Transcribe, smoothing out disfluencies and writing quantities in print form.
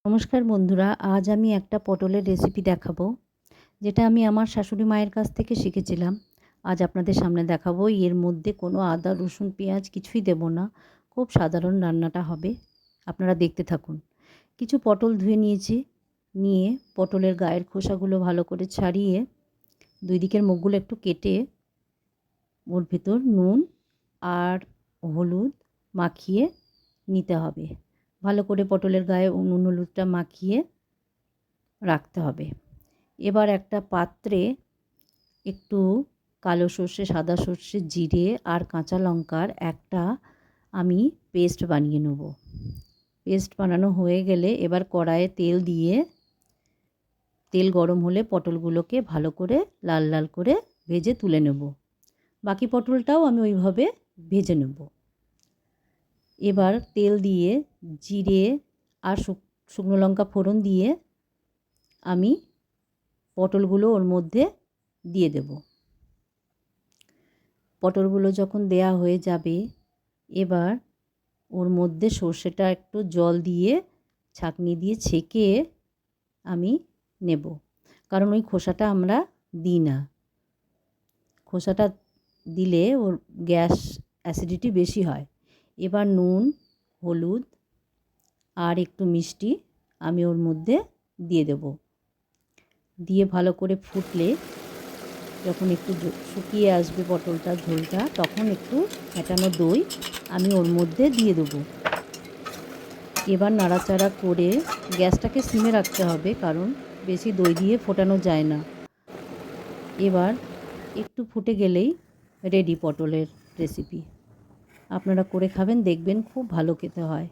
নমস্কার বন্ধুরা, আজ আমি একটা পটলের রেসিপি দেখাবো, যেটা আমি আমার শাশুড়ি মায়ের কাছ থেকে শিখেছিলাম। আজ আপনাদের সামনে দেখাবো। এর মধ্যে কোনো আদা রসুন পেঁয়াজ কিছুই দেব না, খুব সাধারণ রান্নাটা হবে। আপনারা দেখতে থাকুন। কিছু পটল ধুয়ে নিয়েছি, নিয়ে পটলের গায়ের খোসাগুলো ভালো করে ছাড়িয়ে দুই দিকের মুখগুলো একটু কেটে ওর ভেতর নুন আর হলুদ মাখিয়ে নিতে হবে। ভালো করে পটলের গায়ে নুন হলুদটা মাখিয়ে রাখতে হবে। এবার একটা পাত্রে একটু কালো সর্ষে, সাদা সর্ষে, জিরে আর কাঁচা লঙ্কার একটা আমি পেস্ট বানিয়ে নেব। পেস্ট বানানো হয়ে গেলে এবার কড়াইয়ে তেল দিয়ে, তেল গরম হলে পটলগুলোকে ভালো করে লাল লাল করে ভেজে তুলে নেব। বাকি পটলটাও আমি ওইভাবে ভেজে নেব। এবার তেল দিয়ে জিরে আর শুকনো লঙ্কা ফোড়ন দিয়ে আমি পটলগুলো ওর মধ্যে দিয়ে দেব। পটলগুলো যখন দেয়া হয়ে যাবে, এবার ওর মধ্যে সর্ষেটা একটু জল দিয়ে ছাঁকনি দিয়ে ছেঁকে আমি নেব, কারণ ওই খোসাটা আমরা দিই না। খোসাটা দিলে ওর গ্যাস অ্যাসিডিটি বেশি হয়। এবার নুন, হলুদ আর একটু মিষ্টি আমি ওর মধ্যে দিয়ে দেব। দিয়ে ভালো করে ফুটলে, যখন একটু শুকিয়ে আসবে পটলটা ঝোলটা, তখন একটু ফেটানো দই আমি ওর মধ্যে দিয়ে দেবো। এবার নাড়াচাড়া করে গ্যাসটাকে সিমে রাখতে হবে, কারণ বেশি দই দিয়ে ফোটানো যায় না। এবার একটু ফুটে গেলেই রেডি পটলের রেসিপি। আপনারা করে খাবেন, দেখবেন খুব ভালো খেতে হয়।